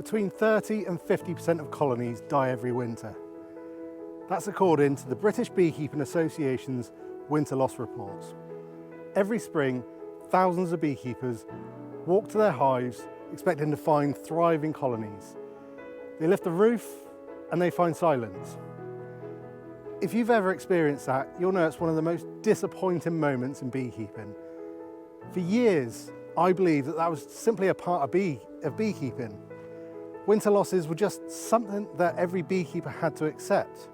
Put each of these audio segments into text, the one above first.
between 30 and 50% of colonies die every winter. That's according to the British Beekeeping Association's winter loss reports. Every spring, thousands of beekeepers walk to their hives expecting to find thriving colonies. They lift the roof and they find silence. If you've ever experienced that, you'll know it's one of the most disappointing moments in beekeeping. For years, I believed that was simply a part of beekeeping. Winter losses were just something that every beekeeper had to accept.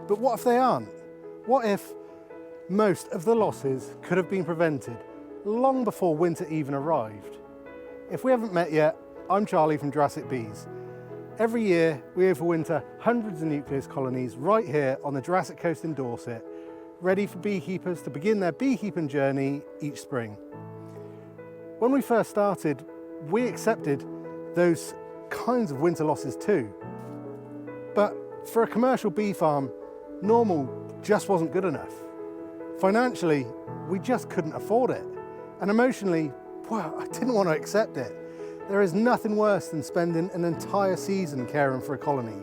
But what if they aren't? What if most of the losses could have been prevented long before winter even arrived? If we haven't met yet, I'm Charlie from Jurassic Bees. Every year we overwinter hundreds of nucleus colonies right here on the Jurassic Coast in Dorset, ready for beekeepers to begin their beekeeping journey each spring. When we first started, we accepted those kinds of winter losses too. But for a commercial bee farm, normal just wasn't good enough. Financially, we just couldn't afford it. And emotionally, well, I didn't want to accept it. There is nothing worse than spending an entire season caring for a colony,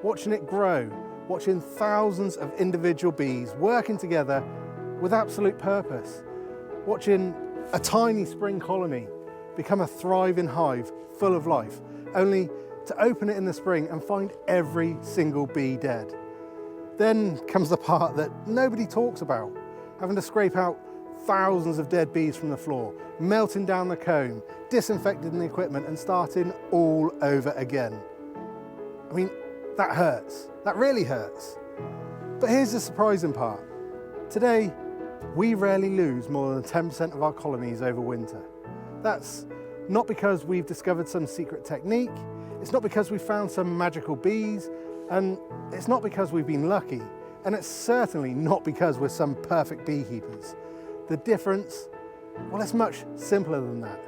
watching it grow, watching thousands of individual bees working together with absolute purpose, watching a tiny spring colony become a thriving hive full of life, only to open it in the spring and find every single bee dead. Then comes the part that nobody talks about, having to scrape out thousands of dead bees from the floor, melting down the comb, disinfecting the equipment and starting all over again. I mean, that hurts. That really hurts. But here's the surprising part. Today, we rarely lose more than 10% of our colonies over winter. That's not because we've discovered some secret technique, it's not because we've found some magical bees, and it's not because we've been lucky, and it's certainly not because we're some perfect beekeepers. The difference, well, it's much simpler than that.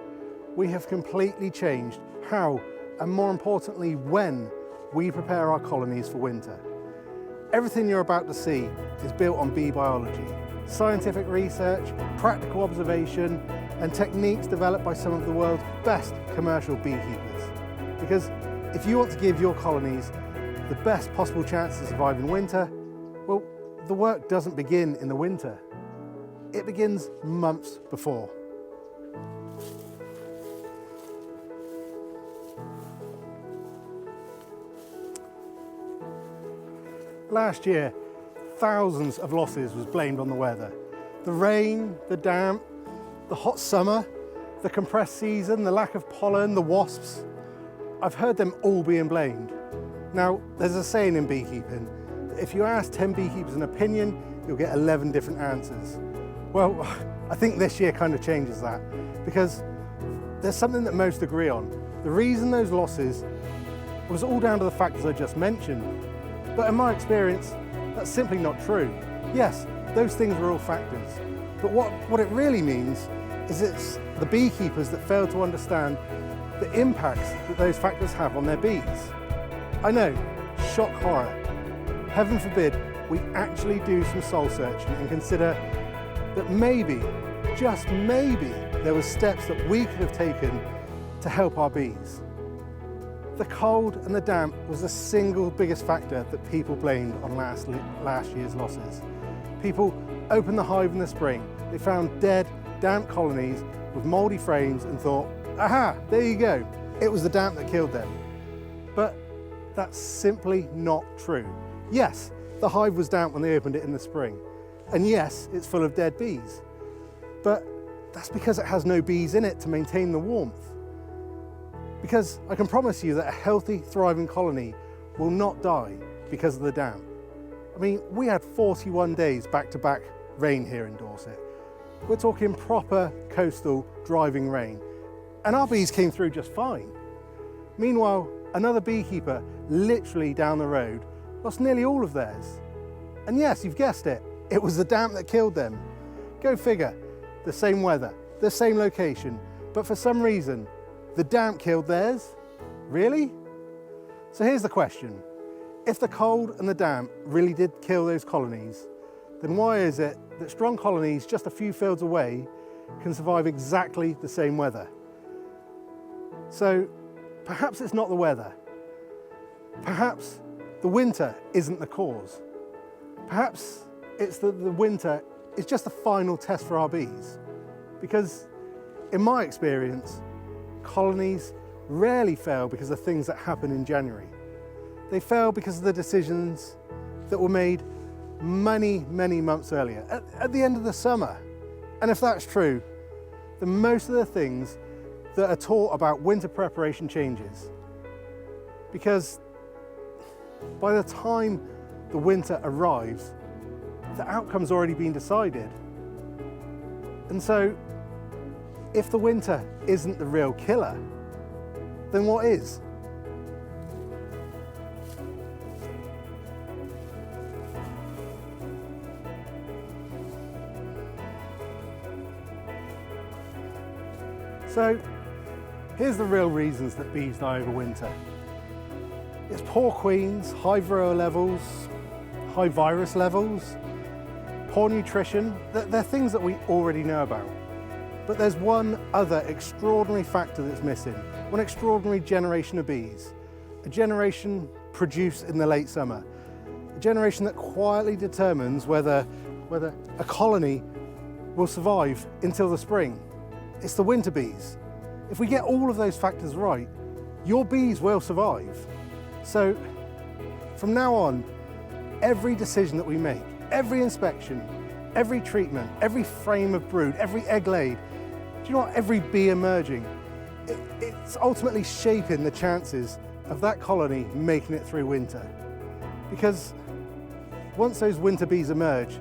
We have completely changed how, and more importantly, when we prepare our colonies for winter. Everything you're about to see is built on bee biology, scientific research, practical observation, and techniques developed by some of the world's best commercial beekeepers. Because if you want to give your colonies the best possible chance to survive in winter, well, the work doesn't begin in the winter. It begins months before. Last year, thousands of losses was blamed on the weather. The rain, the damp, the hot summer, the compressed season, the lack of pollen, the wasps. I've heard them all being blamed. Now, there's a saying in beekeeping that if you ask 10 beekeepers an opinion, you'll get 11 different answers. Well, I think this year kind of changes that, because there's something that most agree on. The reason those losses was all down to the factors I just mentioned. But in my experience, that's simply not true. Yes, those things were all factors. But what it really means is it's the beekeepers that fail to understand the impacts that those factors have on their bees. I know, shock horror. Heaven forbid we actually do some soul searching and consider that maybe, just maybe, there were steps that we could have taken to help our bees. The cold and the damp was the single biggest factor that people blamed on last year's losses. People opened the hive in the spring, they found dead, damp colonies with mouldy frames and thought, aha, there you go, it was the damp that killed them. But that's simply not true. Yes, the hive was damp when they opened it in the spring. And yes, it's full of dead bees. But that's because it has no bees in it to maintain the warmth. Because I can promise you that a healthy, thriving colony will not die because of the damp. I mean, we had 41 days back-to-back rain here in Dorset. We're talking proper coastal driving rain. And our bees came through just fine. Meanwhile, another beekeeper literally down the road lost nearly all of theirs. And yes, you've guessed it, it was the damp that killed them. Go figure, the same weather, the same location, but for some reason, the damp killed theirs? Really? So here's the question. If the cold and the damp really did kill those colonies, then why is it that strong colonies just a few fields away can survive exactly the same weather? So perhaps it's not the weather. Perhaps the winter isn't the cause. Perhaps it's that the winter is just the final test for our bees. Because in my experience, colonies rarely fail because of things that happen in January. They fail because of the decisions that were made many, many months earlier, at the end of the summer. And if that's true, then most of the things that are taught about winter preparation changes. Because by the time the winter arrives, the outcome's already been decided. And so, if the winter isn't the real killer, then what is? So, here's the real reasons that bees die over winter. It's poor queens, high Varroa levels, high virus levels, poor nutrition. They're things that we already know about. But there's one other extraordinary factor that's missing, one extraordinary generation of bees, a generation produced in the late summer, a generation that quietly determines whether a colony will survive until the spring. It's the winter bees. If we get all of those factors right, your bees will survive. So from now on, every decision that we make, every inspection, every treatment, every frame of brood, every egg laid, do you know what, every bee emerging, it's ultimately shaping the chances of that colony making it through winter. Because once those winter bees emerge,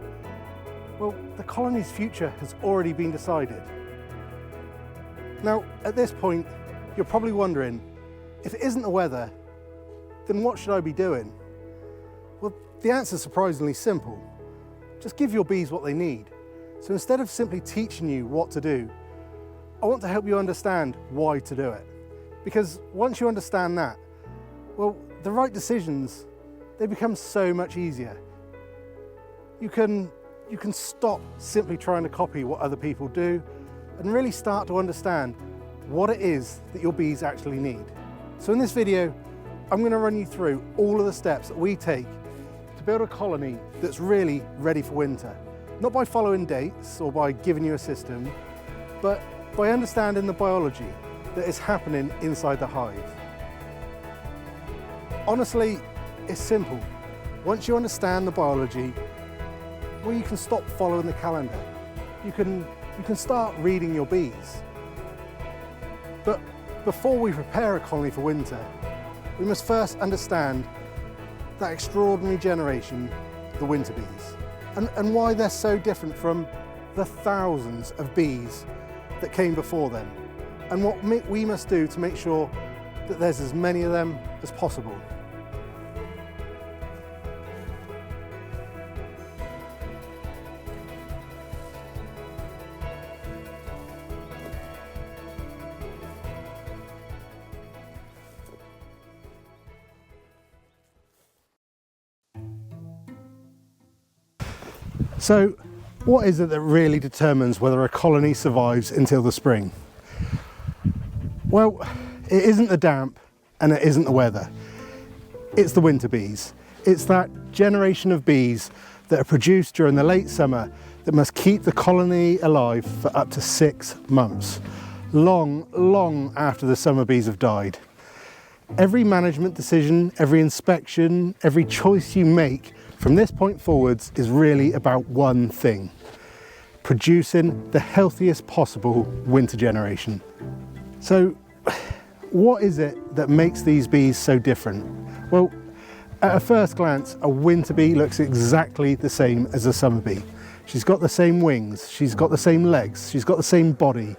well, the colony's future has already been decided. Now, at this point, you're probably wondering, if it isn't the weather, then what should I be doing? Well, the answer is surprisingly simple. Just give your bees what they need. So instead of simply teaching you what to do, I want to help you understand why to do it. Because once you understand that, well, the right decisions, they become so much easier. You can stop simply trying to copy what other people do and really start to understand what it is that your bees actually need. So in this video, I'm going to run you through all of the steps that we take to build a colony that's really ready for winter. Not by following dates or by giving you a system, but by understanding the biology that is happening inside the hive. Honestly, it's simple. Once you understand the biology, well, you can stop following the calendar. You can start reading your bees. But before we prepare a colony for winter, we must first understand that extraordinary generation, the winter bees, and why they're so different from the thousands of bees that came before them, and what we must do to make sure that there's as many of them as possible. So, what is it that really determines whether a colony survives until the spring? Well, it isn't the damp and it isn't the weather. It's the winter bees. It's that generation of bees that are produced during the late summer that must keep the colony alive for up to 6 months, long after the summer bees have died. Every management decision, every inspection, every choice you make from this point forwards is really about one thing: producing the healthiest possible winter generation. So what is it that makes these bees so different? Well, at a first glance, a winter bee looks exactly the same as a summer bee. She's got the same wings, she's got the same legs, she's got the same body.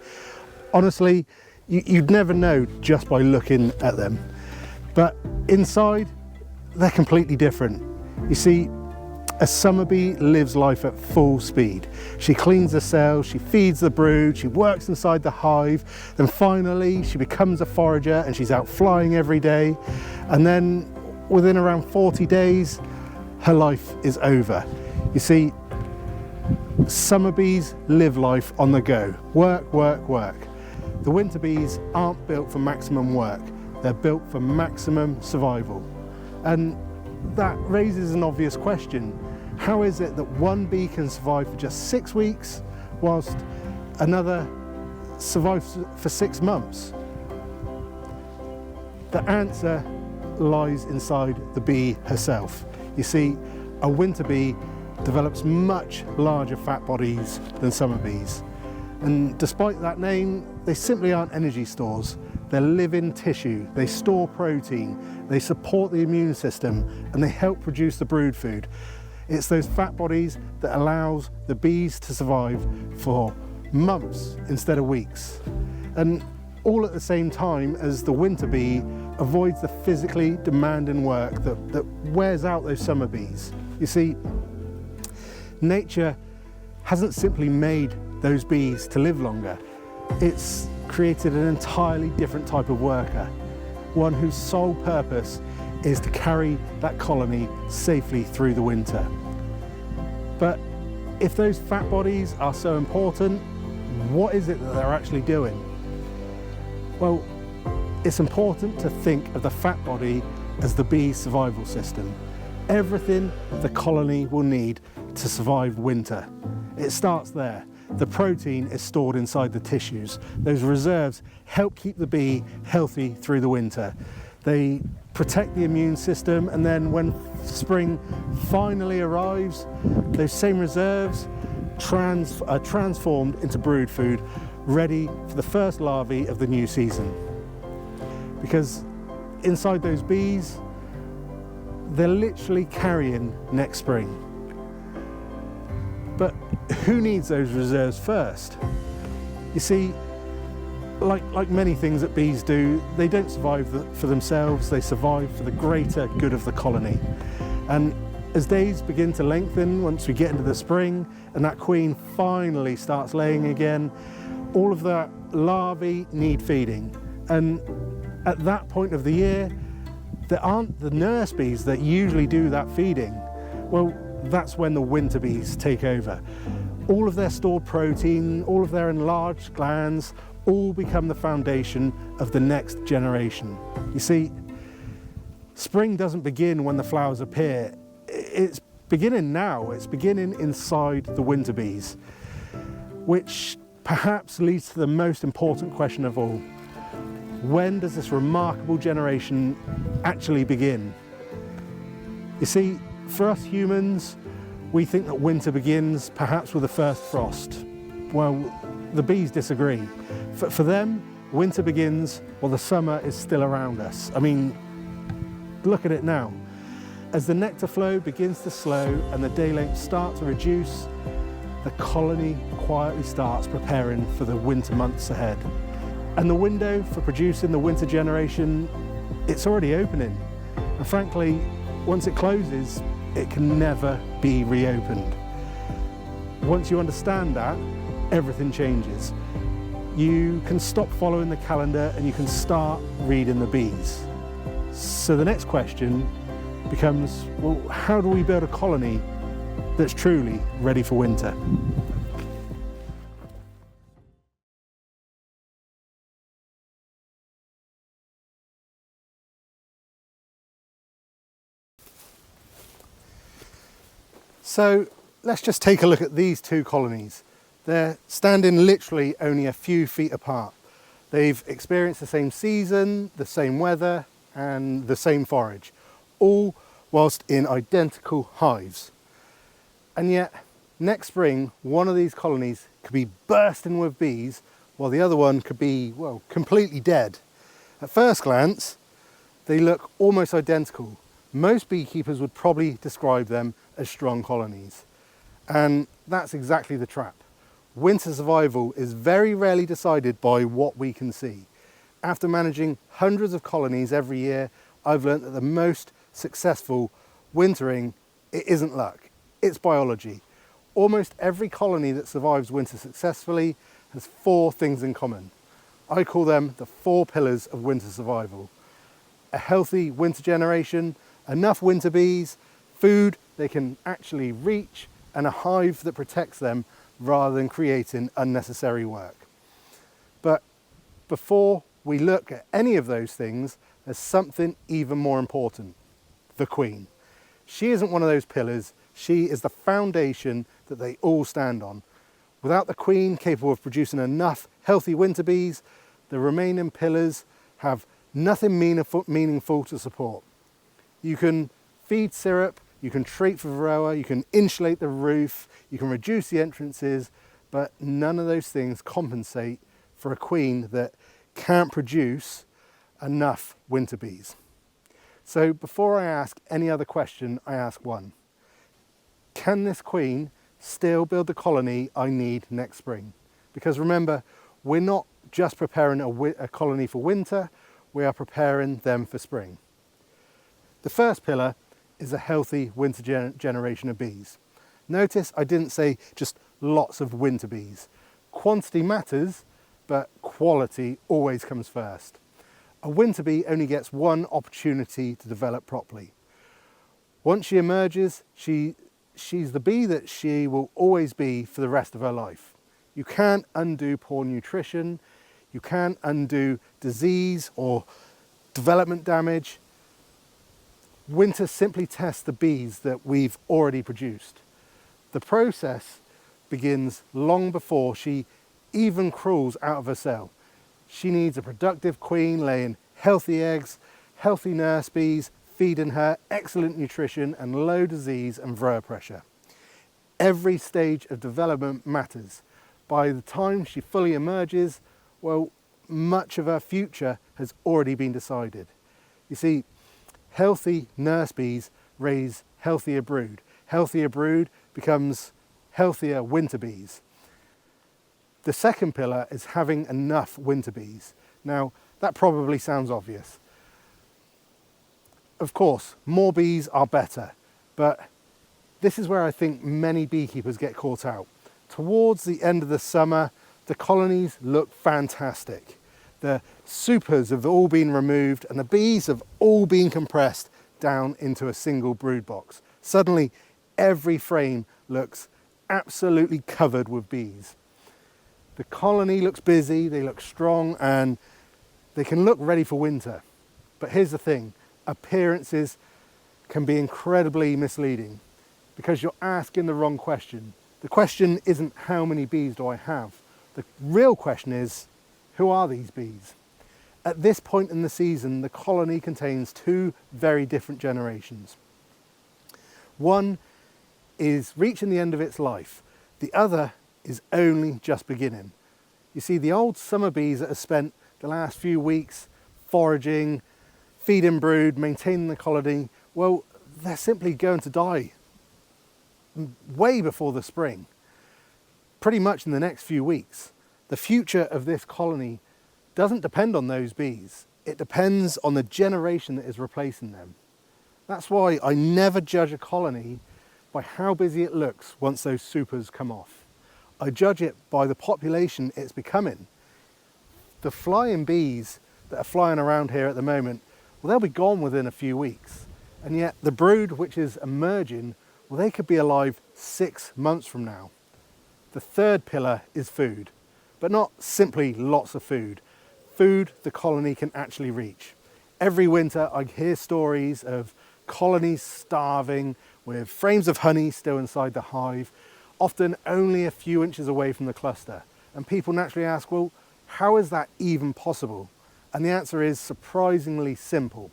Honestly, you'd never know just by looking at them. But inside, they're completely different. You see, a summer bee lives life at full speed. She cleans the cells, she feeds the brood, she works inside the hive, then finally she becomes a forager and she's out flying every day. And then within around 40 days, her life is over. You see, summer bees live life on the go. Work, work, work. The winter bees aren't built for maximum work. They're built for maximum survival. And that raises an obvious question. How is it that one bee can survive for just 6 weeks whilst another survives for 6 months? The answer lies inside the bee herself. You see, a winter bee develops much larger fat bodies than summer bees. And despite that name, they simply aren't energy stores. They're living tissue, they store protein, they support the immune system, and they help produce the brood food. It's those fat bodies that allows the bees to survive for months instead of weeks. And all at the same time as the winter bee avoids the physically demanding work that wears out those summer bees. You see, nature hasn't simply made those bees to live longer. It's created an entirely different type of worker, one whose sole purpose is to carry that colony safely through the winter. But if those fat bodies are so important, what is it that they're actually doing? Well, it's important to think of the fat body as the bee's survival system. Everything the colony will need to survive winter. It starts there. The protein is stored inside the tissues. Those reserves help keep the bee healthy through the winter. They protect the immune system, and then when spring finally arrives, those same reserves are transformed into brood food, ready for the first larvae of the new season. Because inside those bees, they're literally carrying next spring. But who needs those reserves first? You see, like many things that bees do, they don't survive for themselves, they survive for the greater good of the colony. And as days begin to lengthen, once we get into the spring and that queen finally starts laying again, all of the larvae need feeding. And at that point of the year, there aren't the nurse bees that usually do that feeding. Well, that's when the winter bees take over. All of their stored protein, all of their enlarged glands, all become the foundation of the next generation. You see, spring doesn't begin when the flowers appear. It's beginning now. It's beginning inside the winter bees, which perhaps leads to the most important question of all. When does this remarkable generation actually begin? You see, for us humans, we think that winter begins perhaps with the first frost. Well, the bees disagree. For them, winter begins while the summer is still around us. I mean, look at it now. As the nectar flow begins to slow and the day length starts to reduce, the colony quietly starts preparing for the winter months ahead. And the window for producing the winter generation, it's already opening. And frankly, once it closes, it can never be reopened. Once you understand that, everything changes. You can stop following the calendar and you can start reading the bees. So the next question becomes, well, how do we build a colony that's truly ready for winter? So let's just take a look at these two colonies. They're standing literally only a few feet apart. They've experienced the same season, the same weather, and the same forage, all whilst in identical hives. And yet, next spring, one of these colonies could be bursting with bees, while the other one could be, well, completely dead. At first glance, they look almost identical. Most beekeepers would probably describe them as strong colonies. And that's exactly the trap. Winter survival is very rarely decided by what we can see. After managing hundreds of colonies every year, I've learned that the most successful wintering, it isn't luck, it's biology. Almost every colony that survives winter successfully has 4 things in common. I call them the 4 pillars of winter survival. A healthy winter generation, enough winter bees, food they can actually reach, and a hive that protects them rather than creating unnecessary work. But before we look at any of those things, there's something even more important: the queen. She isn't one of those pillars, she is the foundation that they all stand on. Without the queen capable of producing enough healthy winter bees, the remaining pillars have nothing meaningful to support. You can feed syrup, you can treat for Varroa, you can insulate the roof, you can reduce the entrances, but none of those things compensate for a queen that can't produce enough winter bees. So before I ask any other question, I ask one: can this queen still build the colony I need next spring? Because remember, we're not just preparing a colony for winter, we are preparing them for spring. The first pillar is a healthy winter generation of bees. Notice I didn't say just lots of winter bees. Quantity matters, but quality always comes first. A winter bee only gets one opportunity to develop properly. Once she emerges, she's the bee that she will always be for the rest of her life. You can't undo poor nutrition, you can't undo disease or development damage. Winter simply tests the bees that we've already produced. The process begins long before she even crawls out of her cell. She needs a productive queen laying healthy eggs, healthy nurse bees, feeding her excellent nutrition and low disease and Varroa pressure. Every stage of development matters. By the time she fully emerges, well, much of her future has already been decided. You see, healthy nurse bees raise healthier brood. Healthier brood becomes healthier winter bees. The second pillar is having enough winter bees. Now, that probably sounds obvious. Of course, more bees are better, but this is where I think many beekeepers get caught out. Towards the end of the summer, the colonies look fantastic. The supers have all been removed and the bees have all been compressed down into a single brood box. Suddenly, every frame looks absolutely covered with bees. The colony looks busy, they look strong, and they can look ready for winter. But here's the thing, appearances can be incredibly misleading because you're asking the wrong question. The question isn't how many bees do I have? The real question is, who are these bees? At this point in the season, the colony contains two very different generations. One is reaching the end of its life. The other is only just beginning. You see, the old summer bees that have spent the last few weeks foraging, feeding brood, maintaining the colony, well, they're simply going to die way before the spring, pretty much in the next few weeks. The future of this colony doesn't depend on those bees. It depends on the generation that is replacing them. That's why I never judge a colony by how busy it looks once those supers come off. I judge it by the population it's becoming. The flying bees that are flying around here at the moment, well, they'll be gone within a few weeks. And yet the brood which is emerging, well, they could be alive 6 months from now. The third pillar is food, but not simply lots of food. Food the colony can actually reach. Every winter I hear stories of colonies starving with frames of honey still inside the hive, often only a few inches away from the cluster. And people naturally ask, well, how is that even possible? And the answer is surprisingly simple.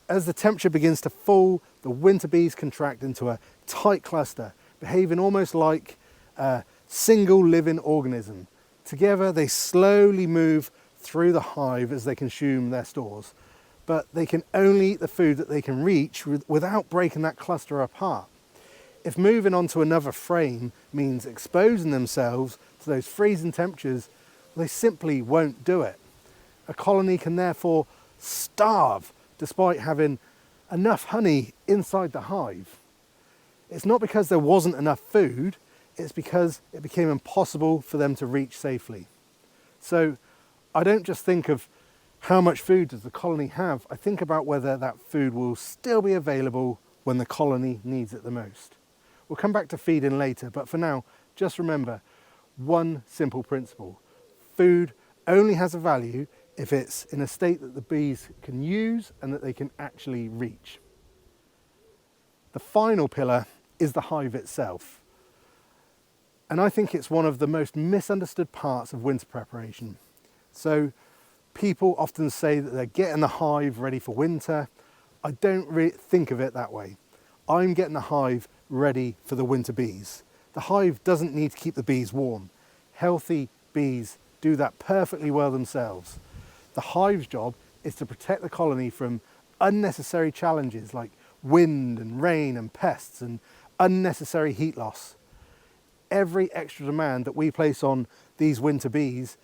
As the temperature begins to fall, the winter bees contract into a tight cluster, behaving almost like a single living organism. Together, they slowly move through the hive as they consume their stores, but they can only eat the food that they can reach without breaking that cluster apart. If moving on to another frame means exposing themselves to those freezing temperatures, they simply won't do it. A colony can therefore starve despite having enough honey inside the hive. It's not because there wasn't enough food, it's because it became impossible for them to reach safely. So I don't just think of how much food does the colony have, I think about whether that food will still be available when the colony needs it the most. We'll come back to feeding later, but for now, just remember one simple principle. Food only has a value if it's in a state that the bees can use and that they can actually reach. The final pillar is the hive itself. And I think it's one of the most misunderstood parts of winter preparation. So people often say that they're getting the hive ready for winter. I don't really think of it that way. I'm getting the hive ready for the winter bees. The hive doesn't need to keep the bees warm. Healthy bees do that perfectly well themselves. The hive's job is to protect the colony from unnecessary challenges like wind and rain and pests and unnecessary heat loss. Every extra demand that we place on these winter bees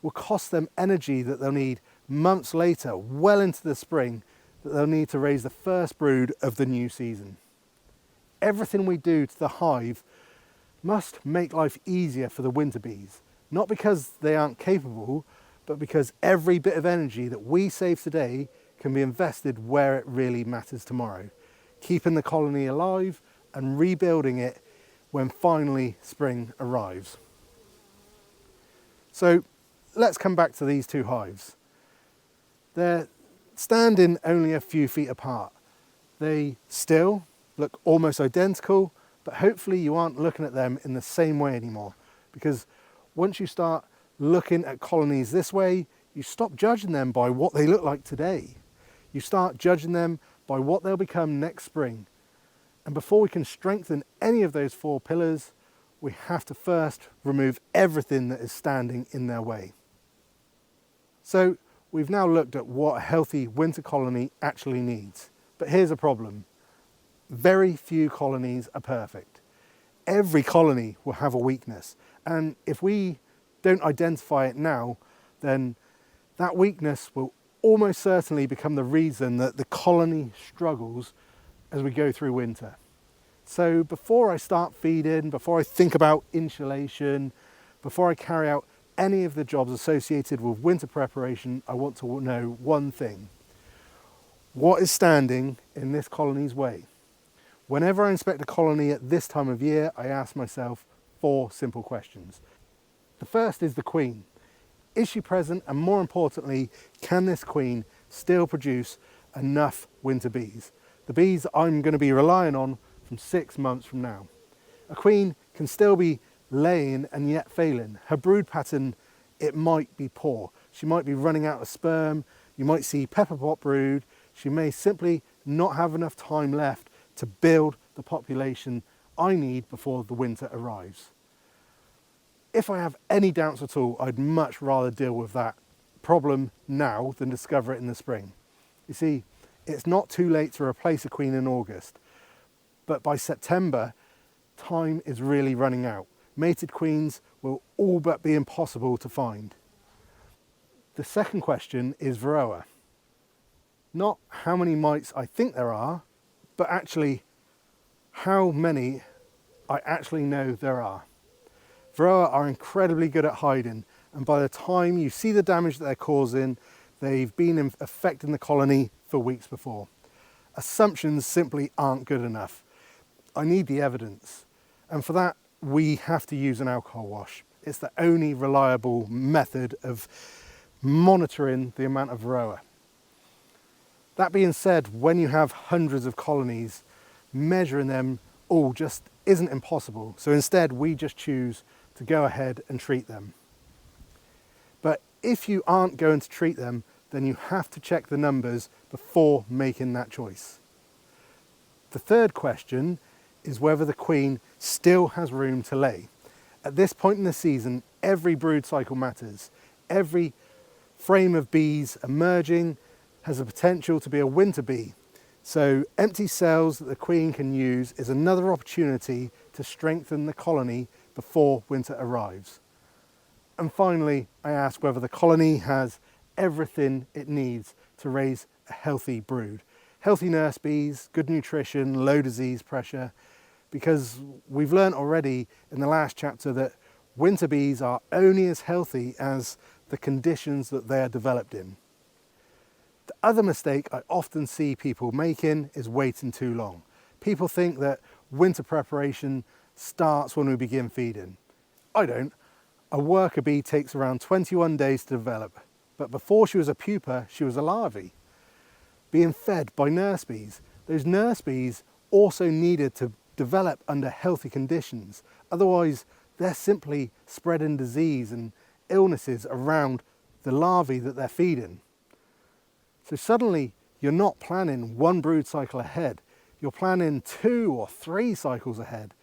will cost them energy that they'll need months later, well into the spring, that they'll need to raise the first brood of the new season. Everything we do to the hive must make life easier for the winter bees, not because they aren't capable, but because every bit of energy that we save today can be invested where it really matters tomorrow, keeping the colony alive and rebuilding it when finally spring arrives. So let's come back to these two hives. They're standing only a few feet apart. They still look almost identical, but hopefully you aren't looking at them in the same way anymore, because once you start looking at colonies this way, you stop judging them by what they look like today. You start judging them by what they'll become next spring. And before we can strengthen any of those four pillars, we have to first remove everything that is standing in their way. So we've now looked at what a healthy winter colony actually needs. But here's a problem. Very few colonies are perfect. Every colony will have a weakness. And if we don't identify it now, then that weakness will almost certainly become the reason that the colony struggles as we go through winter. So before I start feeding, before I think about insulation, before I carry out any of the jobs associated with winter preparation, I want to know one thing. What is standing in this colony's way? Whenever I inspect a colony at this time of year, I ask myself 4 simple questions. The first is the queen. Is she present? And more importantly, can this queen still produce enough winter bees? The bees I'm going to be relying on from 6 months from now. A queen can still be laying and yet failing. Her brood pattern, it might be poor. She might be running out of sperm. You might see pepper pot brood. She may simply not have enough time left to build the population I need before the winter arrives. If I have any doubts at all, I'd much rather deal with that problem now than discover it in the spring. You see, it's not too late to replace a queen in August, but by September, time is really running out. Mated queens will all but be impossible to find. The second question is Varroa. Not how many mites I think there are, but actually how many I actually know there are. Varroa are incredibly good at hiding, and by the time you see the damage that they're causing, they've been affecting the colony for weeks before. Assumptions simply aren't good enough. I need the evidence, and for that we have to use an alcohol wash. It's the only reliable method of monitoring the amount of Varroa. That being said, when you have hundreds of colonies, measuring them all just isn't impossible. So instead, we just choose to go ahead and treat them. But if you aren't going to treat them, then you have to check the numbers before making that choice. The third question is whether the queen still has room to lay. At this point in the season, every brood cycle matters. Every frame of bees emerging has the potential to be a winter bee. So empty cells that the queen can use is another opportunity to strengthen the colony before winter arrives. And finally, I ask whether the colony has everything it needs to raise a healthy brood. Healthy nurse bees, good nutrition, low disease pressure, because we've learned already in the last chapter that winter bees are only as healthy as the conditions that they are developed in. The other mistake I often see people making is waiting too long. People think that winter preparation starts when we begin feeding. I don't. A worker bee takes around 21 days to develop. But before she was a pupa, she was a larvae, being fed by nurse bees. Those nurse bees also needed to develop under healthy conditions. Otherwise, they're simply spreading disease and illnesses around the larvae that they're feeding. So suddenly, you're not planning one brood cycle ahead. You're planning 2 or 3 cycles ahead.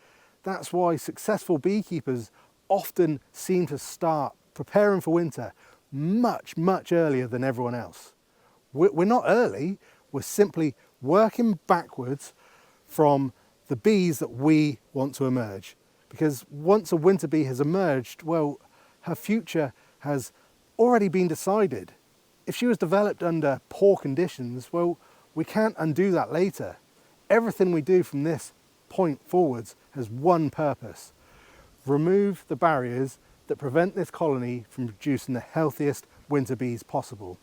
That's why successful beekeepers often seem to start preparing for winter much, much earlier than everyone else. We're not early, we're simply working backwards from the bees that we want to emerge. Because once a winter bee has emerged, well, her future has already been decided. If she was developed under poor conditions, well, we can't undo that later. Everything we do from this point forwards has one purpose: remove the barriers that prevent this colony from producing the healthiest winter bees possible.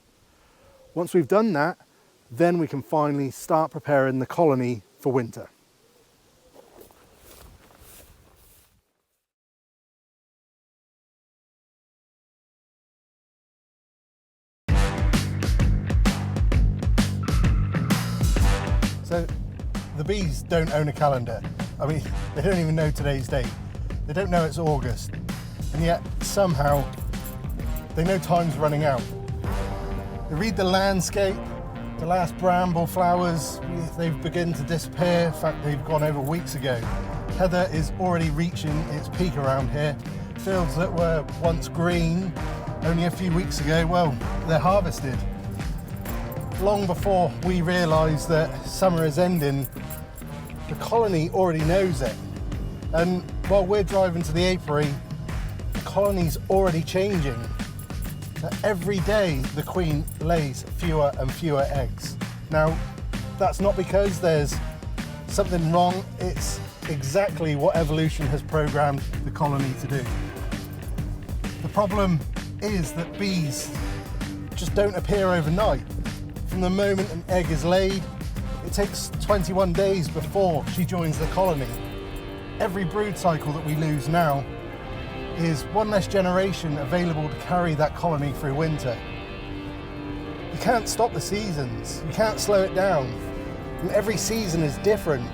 Once we've done that, then we can finally start preparing the colony for winter. So the bees don't own a calendar. I mean, they don't even know today's date. They don't know it's August. And yet somehow they know time's running out. They read the landscape, the last bramble flowers, they've begun to disappear. In fact, they've gone over weeks ago. Heather is already reaching its peak around here. Fields that were once green only a few weeks ago, well, they're harvested. Long before we realise that summer is ending, the colony already knows it. And while we're driving to the apiary, the colony's already changing. Every day the queen lays fewer and fewer eggs. Now, that's not because there's something wrong, it's exactly what evolution has programmed the colony to do. The problem is that bees just don't appear overnight. From the moment an egg is laid, it takes 21 days before she joins the colony. Every brood cycle that we lose now is one less generation available to carry that colony through winter. You can't stop the seasons, you can't slow it down. And every season is different.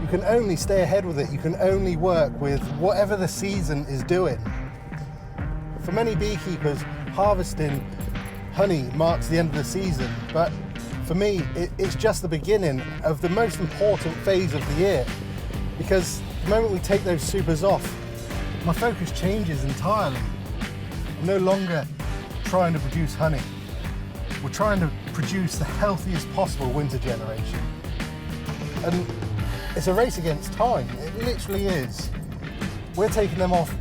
You can only stay ahead with it, you can only work with whatever the season is doing. For many beekeepers, harvesting honey marks the end of the season, but for me, it's just the beginning of the most important phase of the year. Because the moment we take those supers off, my focus changes entirely. I'm no longer trying to produce honey. We're trying to produce the healthiest possible winter generation. And it's a race against time, it literally is. We're taking them off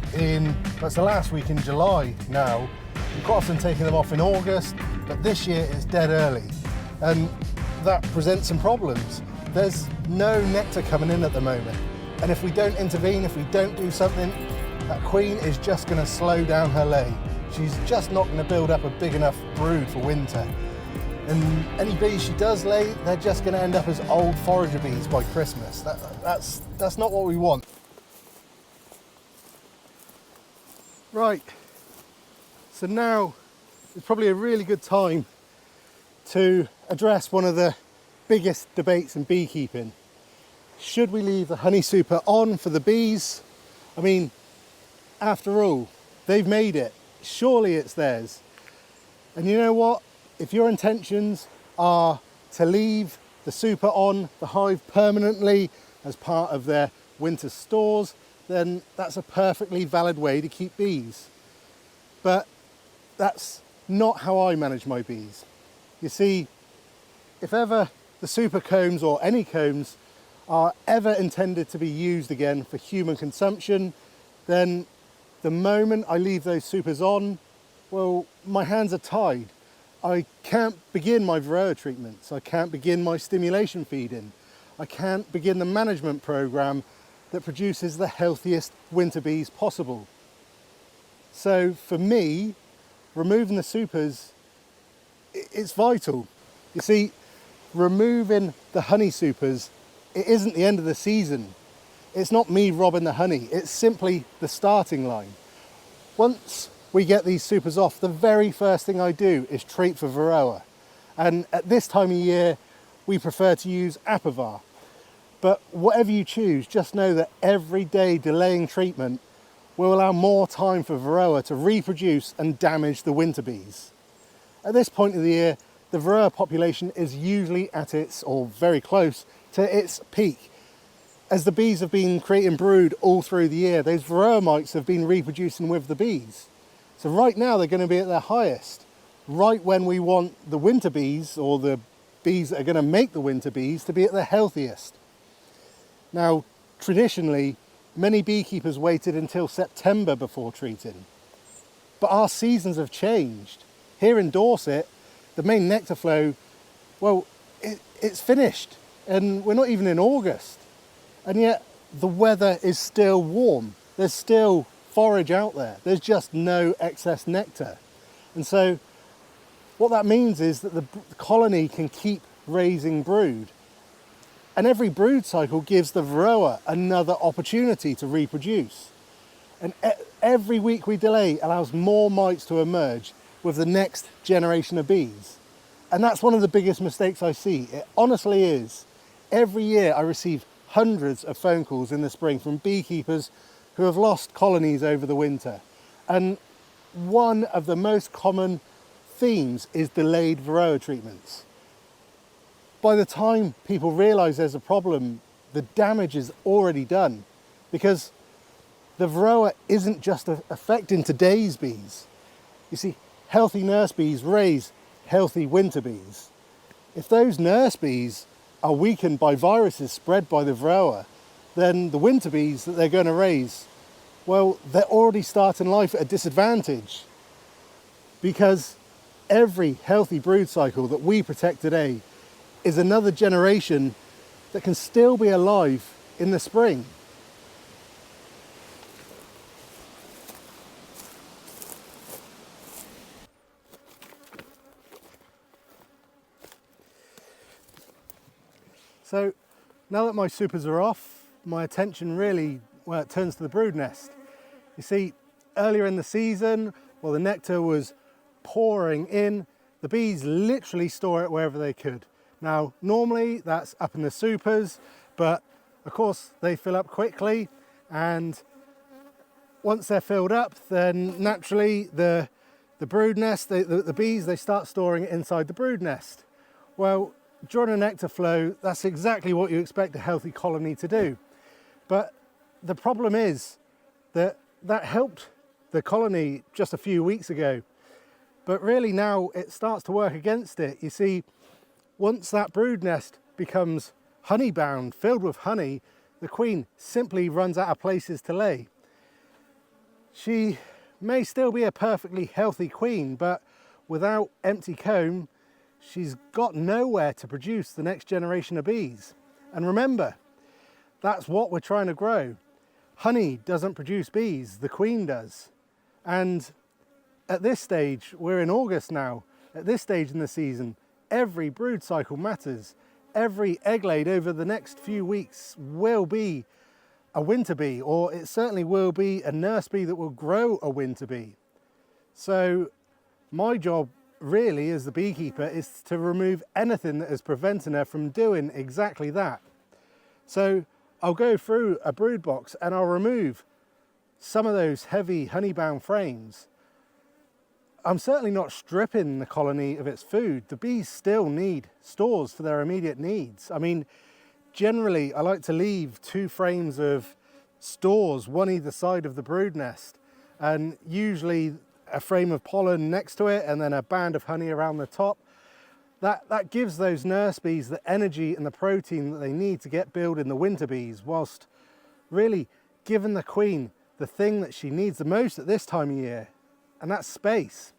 that's the last week in July now. We're quite often taking them off in August, but this year it's dead early. And that presents some problems. There's no nectar coming in at the moment. And if we don't intervene, if we don't do something, that queen is just going to slow down her lay. She's just not going to build up a big enough brood for winter. And any bees she does lay, they're just going to end up as old forager bees by Christmas. That's not what we want. Right, so now is probably a really good time to address one of the biggest debates in beekeeping. Should we leave the honey super on for the bees? I mean, after all, they've made it. Surely it's theirs. And you know what? If your intentions are to leave the super on the hive permanently as part of their winter stores, then that's a perfectly valid way to keep bees. But that's not how I manage my bees. You see, if ever the super combs or any combs are ever intended to be used again for human consumption, then the moment I leave those supers on, well, my hands are tied. I can't begin my Varroa treatments. I can't begin my stimulation feeding. I can't begin the management program that produces the healthiest winter bees possible. So for me, removing the supers, it's vital. You see, removing the honey supers, it isn't the end of the season. It's not me robbing the honey, it's simply the starting line. Once we get these supers off, the very first thing I do is treat for Varroa. And at this time of year, we prefer to use Apivar. But whatever you choose, just know that every day delaying treatment will allow more time for Varroa to reproduce and damage the winter bees. At this point of the year, the Varroa population is usually at its, or very close to its peak. As the bees have been creating brood all through the year, those Varroa mites have been reproducing with the bees. So right now they're going to be at their highest, right when we want the winter bees, or the bees that are going to make the winter bees, to be at their healthiest. Now, traditionally, many beekeepers waited until September before treating. But our seasons have changed. Here in Dorset, the main nectar flow, well, it's finished, and we're not even in August. And yet the weather is still warm. There's still forage out there. There's just no excess nectar. And so what that means is that the colony can keep raising brood. And every brood cycle gives the Varroa another opportunity to reproduce. And every week we delay allows more mites to emerge with the next generation of bees. And that's one of the biggest mistakes I see. It honestly is. Every year I receive hundreds of phone calls in the spring from beekeepers who have lost colonies over the winter. And one of the most common themes is delayed Varroa treatments. By the time people realise there's a problem, the damage is already done, because the Varroa isn't just affecting today's bees. You see, healthy nurse bees raise healthy winter bees. If those nurse bees are weakened by viruses spread by the Varroa, then the winter bees that they're going to raise, well, they're already starting life at a disadvantage, because every healthy brood cycle that we protect today is another generation that can still be alive in the spring. So now that my supers are off, my attention really, well, it turns to the brood nest. You see, earlier in the season, well, the nectar was pouring in, the bees literally store it wherever they could. Now, normally that's up in the supers, but of course they fill up quickly, and once they're filled up, then naturally the brood nest, the bees, they start storing it inside the brood nest. Well, during a nectar flow, that's exactly what you expect a healthy colony to do. But the problem is that helped the colony just a few weeks ago, but really now it starts to work against it. You see, once that brood nest becomes honey bound, filled with honey, the queen simply runs out of places to lay. She may still be a perfectly healthy queen, but without empty comb, she's got nowhere to produce the next generation of bees. And remember, that's what we're trying to grow. Honey doesn't produce bees, the queen does. And at this stage, we're in August now, at this stage in the season, every brood cycle matters. Every egg laid over the next few weeks will be a winter bee, or it certainly will be a nurse bee that will grow a winter bee. So my job really as the beekeeper is to remove anything that is preventing her from doing exactly that. So I'll go through a brood box and I'll remove some of those heavy honey-bound frames. I'm certainly not stripping the colony of its food. The bees still need stores for their immediate needs. I mean, generally I like to leave 2 frames of stores, one either side of the brood nest, and usually a frame of pollen next to it and then a band of honey around the top. That gives those nurse bees the energy and the protein that they need to get building the winter bees, whilst really giving the queen the thing that she needs the most at this time of year, and that's space.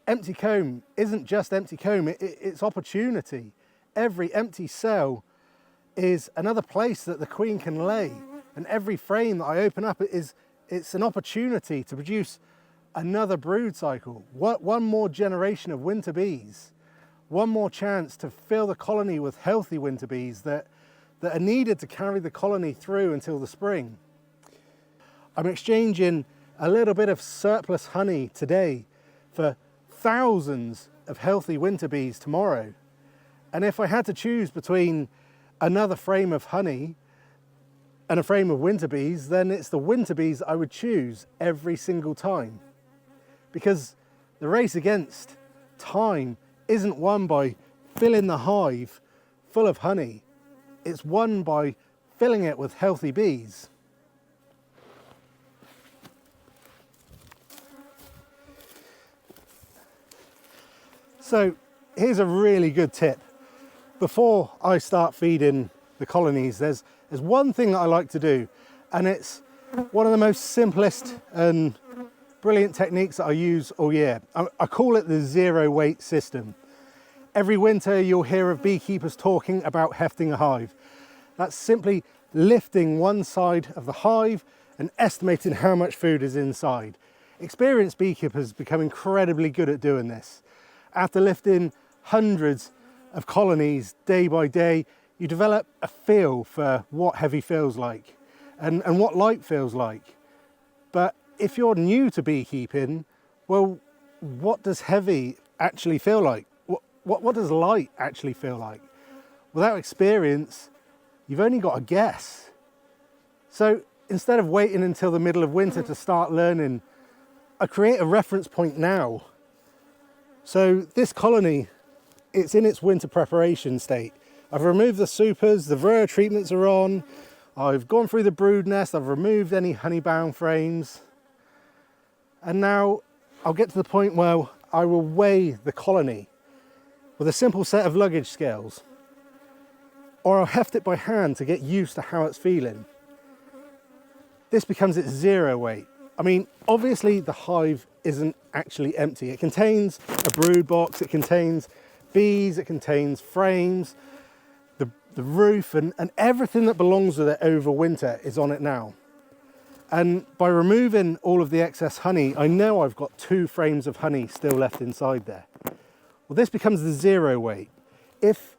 Empty comb isn't just empty comb, it's opportunity. Every empty cell is another place that the queen can lay, and every frame that I open up it's an opportunity to produce another brood cycle, one more generation of winter bees, one more chance to fill the colony with healthy winter bees that are needed to carry the colony through until the spring. I'm exchanging a little bit of surplus honey today for thousands of healthy winter bees tomorrow. And if I had to choose between another frame of honey and a frame of winter bees, then it's the winter bees I would choose every single time. Because the race against time isn't won by filling the hive full of honey. It's won by filling it with healthy bees. So here's a really good tip. Before I start feeding the colonies, there's one thing that I like to do, and it's one of the most simplest and brilliant techniques that I use all year. I call it the zero weight system. Every winter you'll hear of beekeepers talking about hefting a hive. That's simply lifting one side of the hive and estimating how much food is inside. Experienced beekeepers become incredibly good at doing this. After lifting hundreds of colonies day by day, you develop a feel for what heavy feels like and what light feels like. But if you're new to beekeeping, well, what does heavy actually feel like? What does light actually feel like? Without experience, you've only got to guess. So instead of waiting until the middle of winter to start learning, I create a reference point now. So this colony, it's in its winter preparation state. I've removed the supers, the Varroa treatments are on, I've gone through the brood nest, I've removed any honey-bound frames. And now I'll get to the point where I will weigh the colony with a simple set of luggage scales. Or I'll heft it by hand to get used to how it's feeling. This becomes its zero weight. I mean, obviously the hive isn't actually empty. It contains a brood box, it contains bees, it contains frames, the roof, and everything that belongs with it over winter is on it now. And by removing all of the excess honey, I know I've got 2 frames of honey still left inside there. Well, this becomes the zero weight. If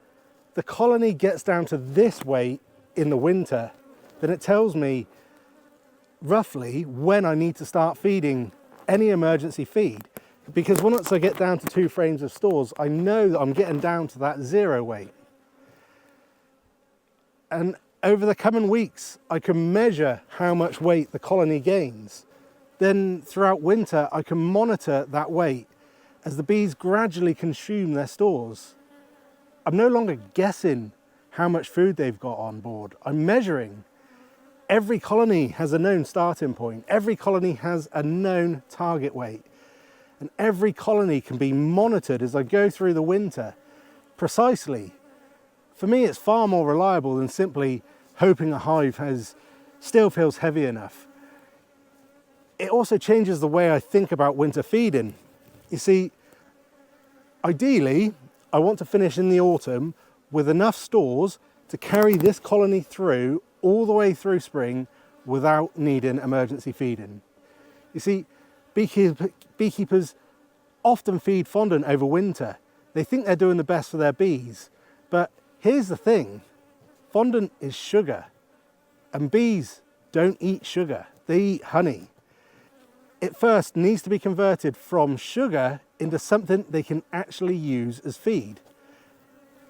the colony gets down to this weight in the winter, then it tells me roughly when I need to start feeding any emergency feed. Because once I get down to 2 frames of stores, I know that I'm getting down to that zero weight. And over the coming weeks, I can measure how much weight the colony gains. Then throughout winter, I can monitor that weight as the bees gradually consume their stores. I'm no longer guessing how much food they've got on board. I'm measuring. Every colony has a known starting point. Every colony has a known target weight. And every colony can be monitored as I go through the winter precisely. For me, it's far more reliable than simply hoping a hive still feels heavy enough. It also changes the way I think about winter feeding. You see, ideally, I want to finish in the autumn with enough stores to carry this colony through all the way through spring without needing emergency feeding. You see, beekeepers often feed fondant over winter. They think they're doing the best for their bees, but here's the thing, fondant is sugar, and bees don't eat sugar, they eat honey. It first needs to be converted from sugar into something they can actually use as feed.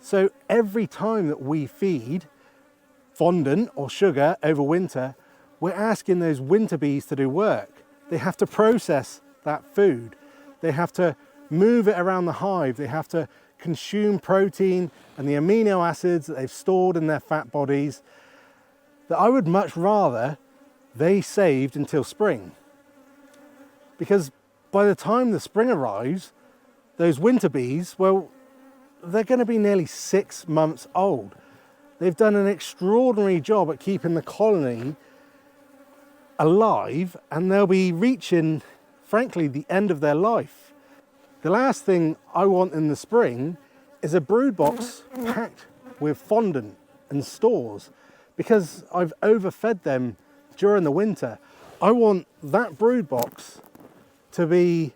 So every time that we feed fondant or sugar over winter, we're asking those winter bees to do work. They have to process that food. They have to move it around the hive. They have to consume protein and the amino acids that they've stored in their fat bodies that I would much rather they saved until spring. Because by the time the spring arrives, those winter bees, well, they're going to be nearly 6 months old. They've done an extraordinary job at keeping the colony alive, and they'll be reaching, frankly, the end of their life. The last thing I want in the spring is a brood box packed with fondant and stores because I've overfed them during the winter. I want that brood box to be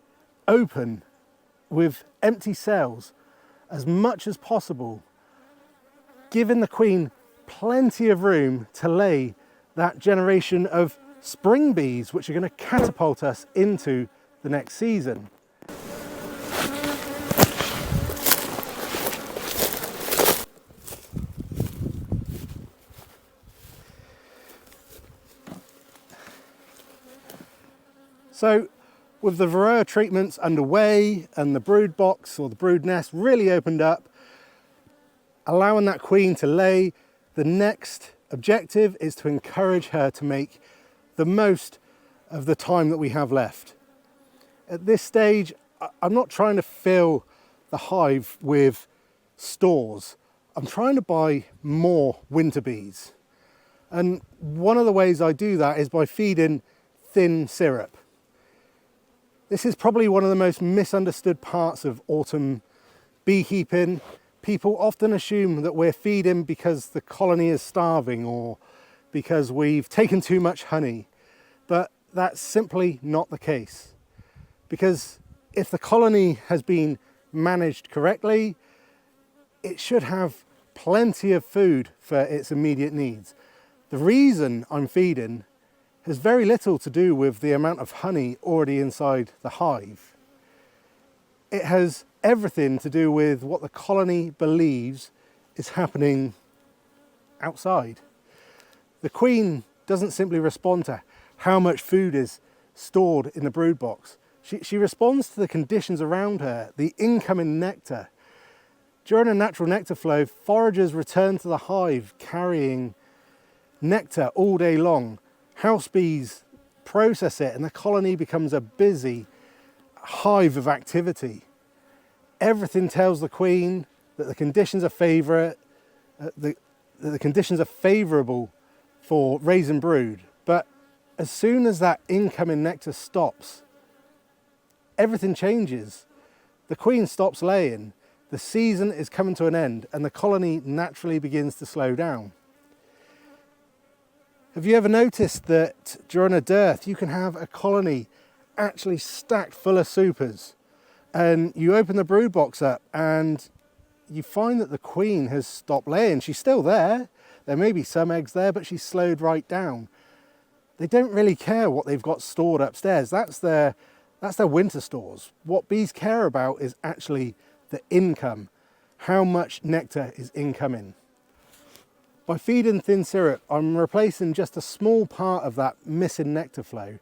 open with empty cells as much as possible, giving the queen plenty of room to lay that generation of spring bees, which are going to catapult us into the next season. So with the Varroa treatments underway and the brood box or the brood nest really opened up, allowing that queen to lay, the next objective is to encourage her to make the most of the time that we have left. At this stage, I'm not trying to fill the hive with stores. I'm trying to buy more winter bees. And one of the ways I do that is by feeding thin syrup. This is probably one of the most misunderstood parts of autumn beekeeping. People often assume that we're feeding because the colony is starving or because we've taken too much honey, but that's simply not the case. Because if the colony has been managed correctly, it should have plenty of food for its immediate needs. The reason I'm feeding has very little to do with the amount of honey already inside the hive. It has everything to do with what the colony believes is happening outside. The queen doesn't simply respond to how much food is stored in the brood box. She responds to the conditions around her, the incoming nectar. During a natural nectar flow, foragers return to the hive carrying nectar all day long. House bees process it and the colony becomes a busy hive of activity. Everything tells the queen that the conditions are favourable for raising brood. But as soon as that incoming nectar stops, everything changes. The queen stops laying, the season is coming to an end, and the colony naturally begins to slow down. Have you ever noticed that during a dearth you can have a colony actually stacked full of supers, and you open the brood box up and you find that the queen has stopped laying? She's still there. There may be some eggs there, but she's slowed right down. They don't really care what they've got stored upstairs. That's their winter stores. What bees care about is actually the income, how much nectar is incoming. By feeding thin syrup, I'm replacing just a small part of that missing nectar flow.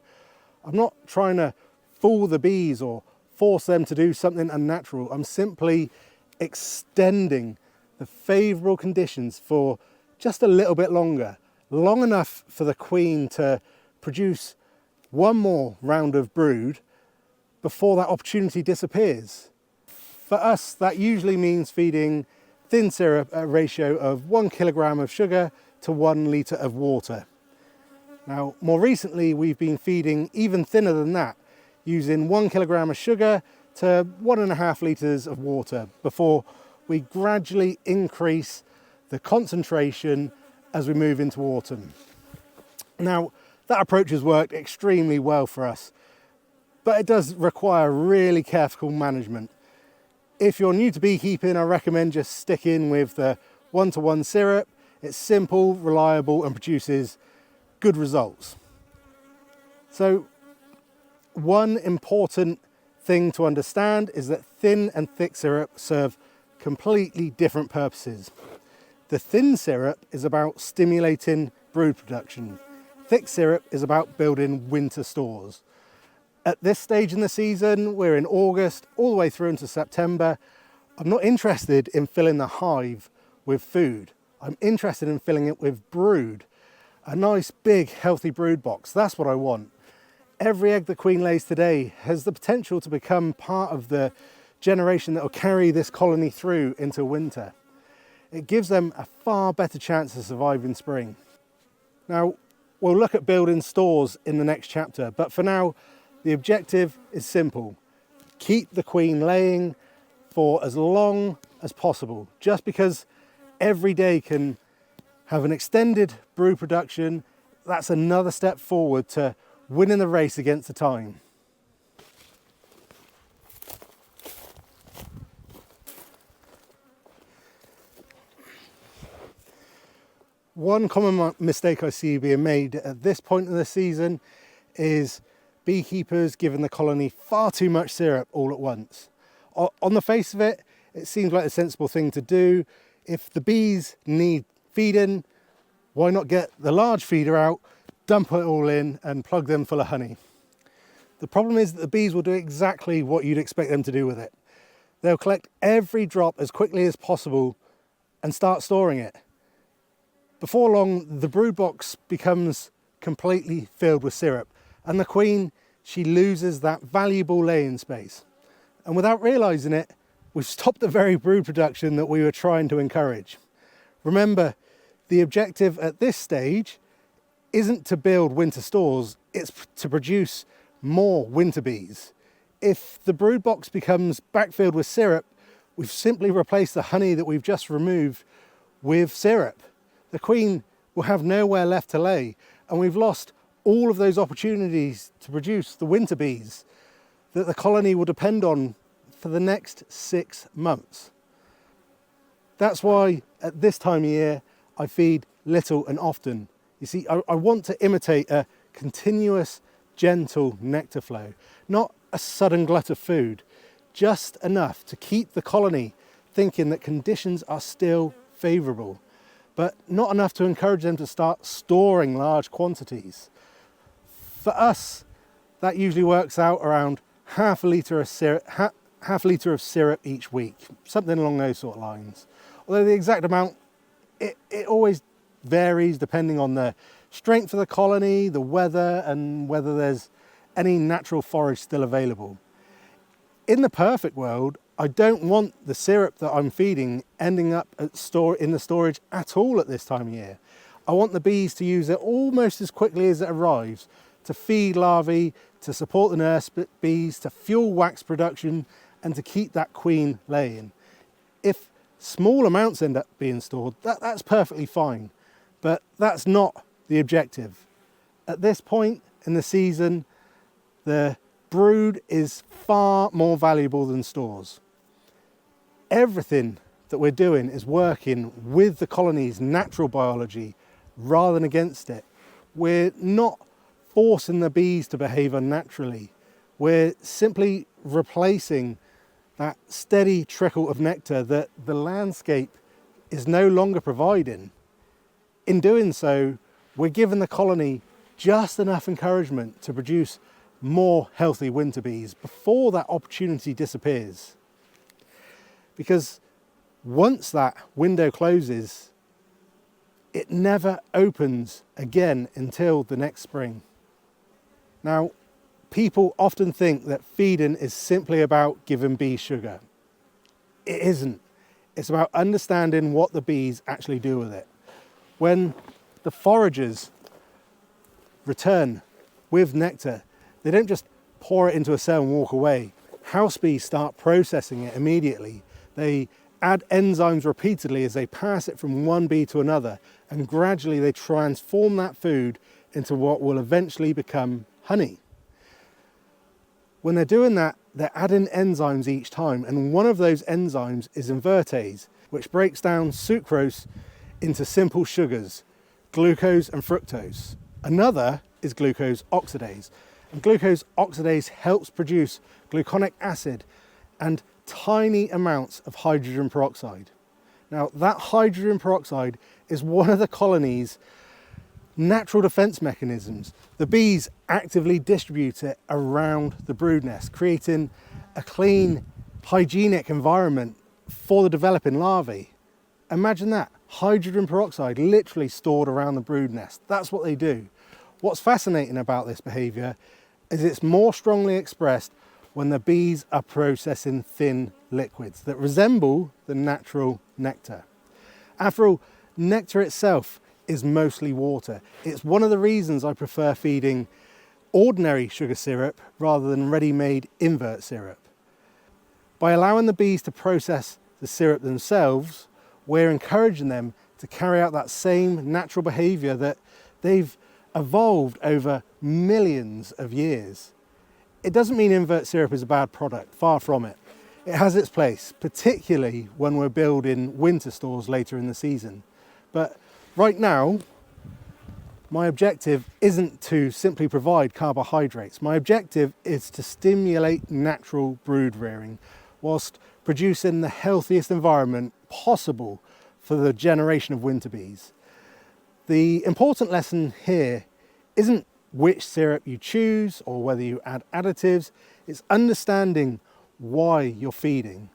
I'm not trying to fool the bees or force them to do something unnatural. I'm simply extending the favourable conditions for just a little bit longer, long enough for the queen to produce one more round of brood before that opportunity disappears. For us, that usually means feeding thin syrup at a ratio of 1 kilogram of sugar to 1 litre of water. Now, more recently, we've been feeding even thinner than that, using 1 kilogram of sugar to 1.5 litres of water before we gradually increase the concentration as we move into autumn. Now, that approach has worked extremely well for us, but it does require really careful management. If you're new to beekeeping, I recommend just sticking with the 1-to-1 syrup. It's simple, reliable, and produces good results. So, one important thing to understand is that thin and thick syrup serve completely different purposes. The thin syrup is about stimulating brood production. Thick syrup is about building winter stores. At this stage in the season, we're in August, all the way through into September. I'm not interested in filling the hive with food. I'm interested in filling it with brood. A nice, big, healthy brood box. That's what I want. Every egg the queen lays today has the potential to become part of the generation that will carry this colony through into winter. It gives them a far better chance to survive in spring. Now, we'll look at building stores in the next chapter, but for now, the objective is simple. Keep the queen laying for as long as possible. Just because every day can have an extended brood production, that's another step forward to winning the race against the time. One common mistake I see being made at this point in the season is beekeepers giving the colony far too much syrup all at once. On the face of it, it seems like a sensible thing to do. If the bees need feeding, why not get the large feeder out, dump it all in and plug them full of honey? The problem is that the bees will do exactly what you'd expect them to do with it. They'll collect every drop as quickly as possible and start storing it. Before long, the brood box becomes completely filled with syrup, and the queen, she loses that valuable laying space. And without realising it, we've stopped the very brood production that we were trying to encourage. Remember, the objective at this stage isn't to build winter stores, it's to produce more winter bees. If the brood box becomes backfilled with syrup, we've simply replaced the honey that we've just removed with syrup. The queen will have nowhere left to lay, and we've lost all of those opportunities to produce the winter bees that the colony will depend on for the next 6 months. That's why at this time of year I feed little and often. You see, I want to imitate a continuous, gentle nectar flow, not a sudden glut of food, just enough to keep the colony thinking that conditions are still favourable, but not enough to encourage them to start storing large quantities. For us, that usually works out around half a litre of syrup each week, something along those sort of lines. Although the exact amount, it always varies depending on the strength of the colony, the weather, and whether there's any natural forage still available. In the perfect world, I don't want the syrup that I'm feeding ending up in the storage at all at this time of year. I want the bees to use it almost as quickly as it arrives, to feed larvae, to support the nurse bees, to fuel wax production, and to keep that queen laying. If small amounts end up being stored, that's perfectly fine, but that's not the objective. At this point in the season, the brood is far more valuable than stores. Everything that we're doing is working with the colony's natural biology rather than against it. We're not forcing the bees to behave unnaturally. We're simply replacing that steady trickle of nectar that the landscape is no longer providing. In doing so, we're giving the colony just enough encouragement to produce more healthy winter bees before that opportunity disappears. Because once that window closes, it never opens again until the next spring. Now, people often think that feeding is simply about giving bees sugar. It isn't. It's about understanding what the bees actually do with it. When the foragers return with nectar, they don't just pour it into a cell and walk away. House bees start processing it immediately. They add enzymes repeatedly as they pass it from one bee to another, and gradually they transform that food into what will eventually become honey. When they're doing that, they're adding enzymes each time, and one of those enzymes is invertase, which breaks down sucrose into simple sugars, glucose and fructose. Another is glucose oxidase, and glucose oxidase helps produce gluconic acid and tiny amounts of hydrogen peroxide. Now, that hydrogen peroxide is one of the colony's natural defense mechanisms. The bees actively distribute it around the brood nest, creating a clean, hygienic environment for the developing larvae. Imagine that, hydrogen peroxide literally stored around the brood nest. That's what they do. What's fascinating about this behaviour is it's more strongly expressed when the bees are processing thin liquids that resemble the natural nectar. After all, nectar itself is mostly water. It's one of the reasons I prefer feeding ordinary sugar syrup rather than ready-made invert syrup. By allowing the bees to process the syrup themselves, we're encouraging them to carry out that same natural behaviour that they've evolved over millions of years. It doesn't mean invert syrup is a bad product, far from it. It has its place, particularly when we're building winter stores later in the season. But Right now, my objective isn't to simply provide carbohydrates. My objective is to stimulate natural brood rearing whilst producing the healthiest environment possible for the generation of winter bees. The important lesson here isn't which syrup you choose or whether you add additives. It's understanding why you're feeding,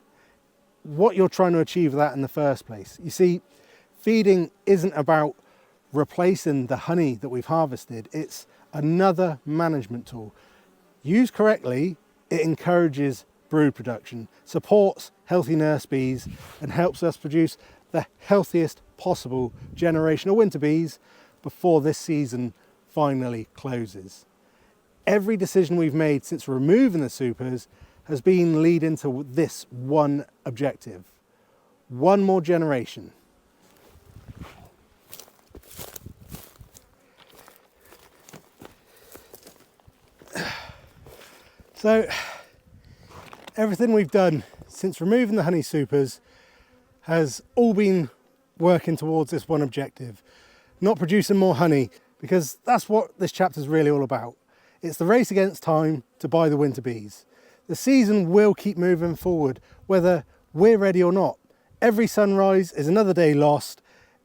what you're trying to achieve with that in the first place. You see, feeding isn't about replacing the honey that we've harvested. It's another management tool. Used correctly, it encourages brood production, supports healthy nurse bees, and helps us produce the healthiest possible generation of winter bees before this season finally closes. Every decision we've made since removing the supers has been leading to this one objective: one more generation. So everything we've done since removing the honey supers has all been working towards this one objective: not producing more honey, because that's what this chapter is really all about. It's the race against time to buy the winter bees. The season will keep moving forward, whether we're ready or not. Every sunrise is another day lost.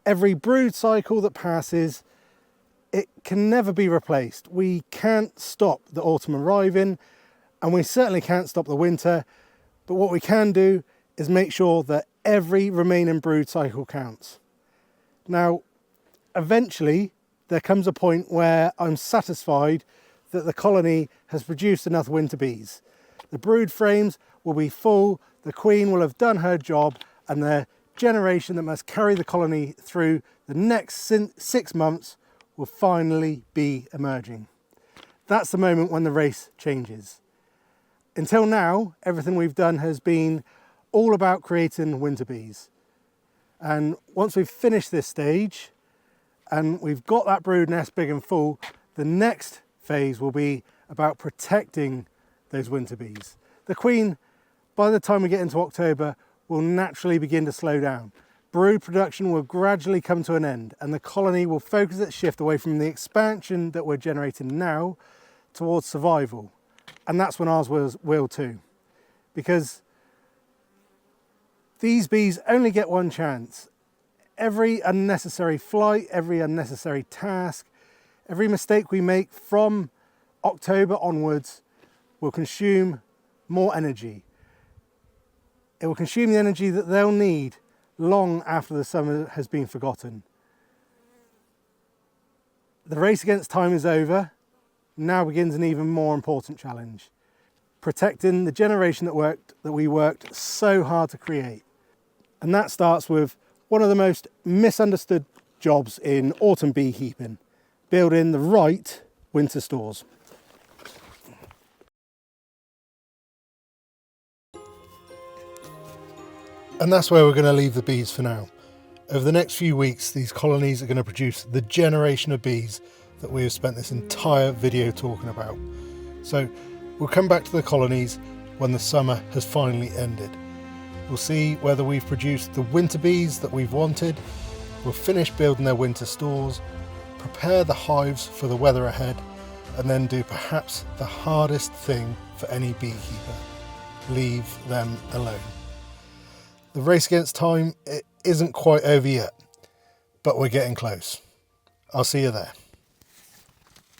Every brood cycle that passes, it can never be replaced. We can't stop the autumn arriving, and we certainly can't stop the winter, but what we can do is make sure that every remaining brood cycle counts. Now, eventually, there comes a point where I'm satisfied that the colony has produced enough winter bees. The brood frames will be full, the queen will have done her job, and the generation that must carry the colony through the next 6 months will finally be emerging. That's the moment when the race changes. Until now, everything we've done has been all about creating winter bees. And once we've finished this stage and we've got that brood nest big and full, the next phase will be about protecting those winter bees. The queen, by the time we get into October, will naturally begin to slow down. Brood production will gradually come to an end, and the colony will focus its shift away from the expansion that we're generating now towards survival. And that's when ours will too. Because these bees only get one chance. Every unnecessary flight, every unnecessary task, every mistake we make from October onwards will consume more energy. It will consume the energy that they'll need long after the summer has been forgotten. The race against time is over. Now begins an even more important challenge: protecting the generation that we worked so hard to create. And that starts with one of the most misunderstood jobs in autumn beekeeping: building the right winter stores. And that's where we're going to leave the bees for now. Over the next few weeks, these colonies are going to produce the generation of bees that we have spent this entire video talking about. So we'll come back to the colonies when the summer has finally ended. We'll see whether we've produced the winter bees that we've wanted. We'll finish building their winter stores, prepare the hives for the weather ahead, and then do perhaps the hardest thing for any beekeeper: leave them alone. The race against time, it isn't quite over yet, but we're getting close. I'll see you there.